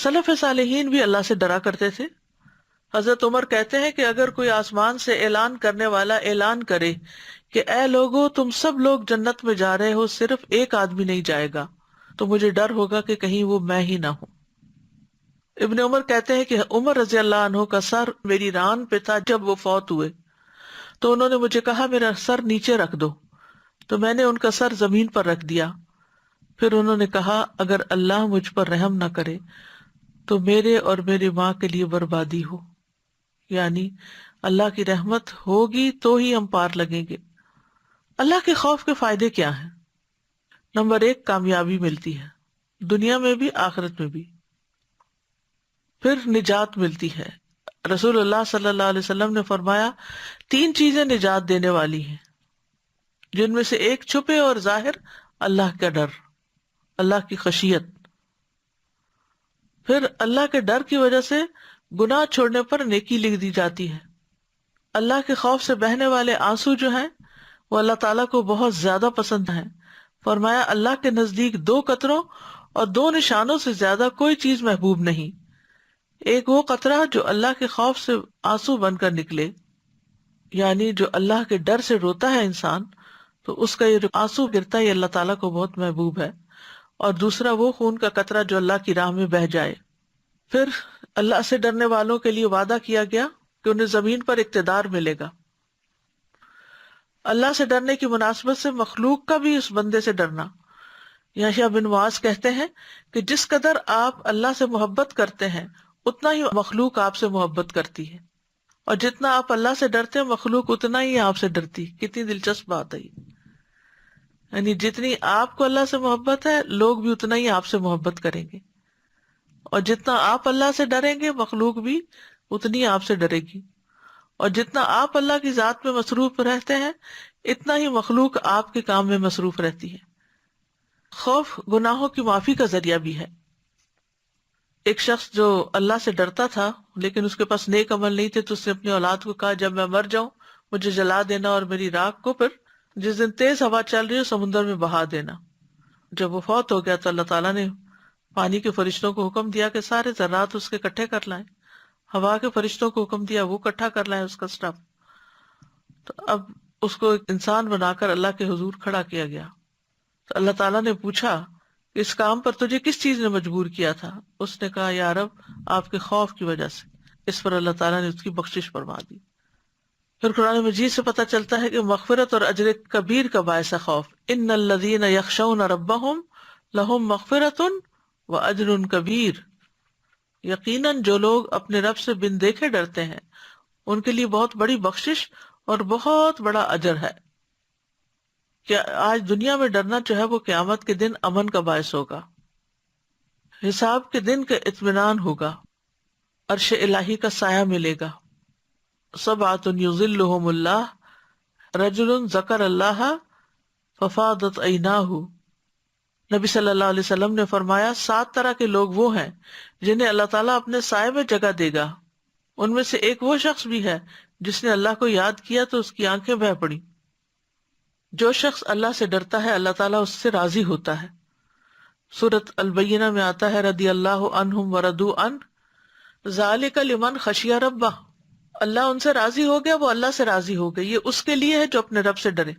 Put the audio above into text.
سلف صالحین بھی اللہ سے ڈرا کرتے تھے. حضرت عمر کہتے ہیں کہ اگر کوئی آسمان سے اعلان کرنے والا اعلان کرے کہ اے لوگو تم سب لوگ جنت میں جا رہے ہو، صرف ایک آدمی نہیں جائے گا، تو مجھے ڈر ہوگا کہ کہیں وہ میں ہی نہ ہوں. ابن عمر کہتے ہیں کہ عمر رضی اللہ عنہ کا سر میری ران پہ تھا جب وہ فوت ہوئے، تو انہوں نے مجھے کہا میرا سر نیچے رکھ دو، تو میں نے ان کا سر زمین پر رکھ دیا. پھر انہوں نے کہا اگر اللہ مجھ پر رحم نہ کرے تو میرے اور میری ماں کے لیے بربادی ہو، یعنی اللہ کی رحمت ہوگی تو ہی ہم پار لگیں گے. اللہ کے خوف کے فائدے کیا ہیں؟ نمبر 1، کامیابی ملتی ہے، دنیا میں بھی آخرت میں بھی. پھر نجات ملتی ہے. رسول اللہ صلی اللہ علیہ وسلم نے فرمایا 3 چیزیں نجات دینے والی ہیں، جن میں سے ایک چھپے اور ظاہر اللہ کا ڈر، اللہ کی خشیت. پھر اللہ کے ڈر کی وجہ سے گناہ چھوڑنے پر نیکی لکھ دی جاتی ہے. اللہ کے خوف سے بہنے والے آنسو جو ہیں وہ اللہ تعالیٰ کو بہت زیادہ پسند ہیں. فرمایا اللہ کے نزدیک 2 قطروں اور 2 نشانوں سے زیادہ کوئی چیز محبوب نہیں. ایک وہ قطرہ جو اللہ کے خوف سے آنسو بن کر نکلے، یعنی جو اللہ کے ڈر سے روتا ہے انسان، تو اس کا یہ جو آنسو گرتا ہے یہ اللہ تعالیٰ کو بہت محبوب ہے. اور دوسرا وہ خون کا قطرہ جو اللہ کی راہ میں بہہ جائے. پھر اللہ سے ڈرنے والوں کے لیے وعدہ کیا گیا کہ انہیں زمین پر اقتدار ملے گا. اللہ سے ڈرنے کی مناسبت سے مخلوق کا بھی اس بندے سے ڈرنا. یحییٰ بن معاذ کہتے ہیں کہ جس قدر آپ اللہ سے محبت کرتے ہیں اتنا ہی مخلوق آپ سے محبت کرتی ہے، اور جتنا آپ اللہ سے ڈرتے ہیں مخلوق اتنا ہی آپ سے ڈرتی. کتنی دلچسپ بات ہے. یعنی جتنی آپ کو اللہ سے محبت ہے لوگ بھی اتنا ہی آپ سے محبت کریں گے، اور جتنا آپ اللہ سے ڈریں گے مخلوق بھی اتنی آپ سے ڈرے گی. اور جتنا آپ اللہ کی ذات میں مصروف رہتے ہیں اتنا ہی مخلوق آپ کے کام میں مصروف رہتی ہے. خوف گناہوں کی معافی کا ذریعہ بھی ہے. ایک شخص جو اللہ سے ڈرتا تھا لیکن اس کے پاس نیک عمل نہیں تھے، تو اس نے اپنی اولاد کو کہا جب میں مر جاؤں مجھے جلا دینا اور میری راکھ کو پھر جس دن تیز ہوا چل رہی ہو سمندر میں بہا دینا. جب وہ فوت ہو گیا تو اللہ تعالیٰ نے پانی کے فرشتوں کو حکم دیا کہ سارے ذرات اس کے اکٹھے کر لائیں. ہوا کے فرشتوں کو حکم دیا وہ اکٹھا کر لائیں اس کا اسٹف. تو اب اس کو ایک انسان بنا کر اللہ کے حضور کھڑا کیا گیا. تو اللہ تعالیٰ نے پوچھا اس کام پر تجھے کس چیز نے مجبور کیا تھا؟ اس نے کہا یا رب آپ کے خوف کی وجہ سے. اس پر اللہ تعالیٰ نے اس کی بخشش فرما دی. پھر قرآن مجید سے پتہ چلتا ہے کہ مغفرت اور اجر کبیر کا باعث ہے خوف. ان الذین یخشون ربہم لہم مغفرۃ واجر کبیر. یقیناً جو لوگ اپنے رب سے بن دیکھے ڈرتے ہیں ان کے لیے بہت بڑی بخشش اور بہت بڑا اجر ہے. کہ آج دنیا میں ڈرنا جو ہے وہ قیامت کے دن امن کا باعث ہوگا، حساب کے دن کا اطمینان ہوگا، عرش الہی کا سایہ ملے گا. سبعۃ یظلھم اللہ رجل ذکر اللہ ففاضت عیناہ. نبی صلی اللہ علیہ وسلم نے فرمایا 7 طرح کے لوگ وہ ہیں جنہیں اللہ تعالیٰ اپنے سائے میں جگہ دے گا. ان میں سے ایک وہ شخص بھی ہے جس نے اللہ کو یاد کیا تو اس کی آنکھیں بہہ پڑی. جو شخص اللہ سے ڈرتا ہے اللہ تعالیٰ اس سے راضی ہوتا ہے. سورۃ البینہ میں آتا ہے رضی اللہ عنہم ورضوا عنہ ذالک لمن خشی ربہ. اللہ ان سے راضی ہو گیا، وہ اللہ سے راضی ہو گئے. یہ اس کے لیے ہے جو اپنے رب سے ڈرے.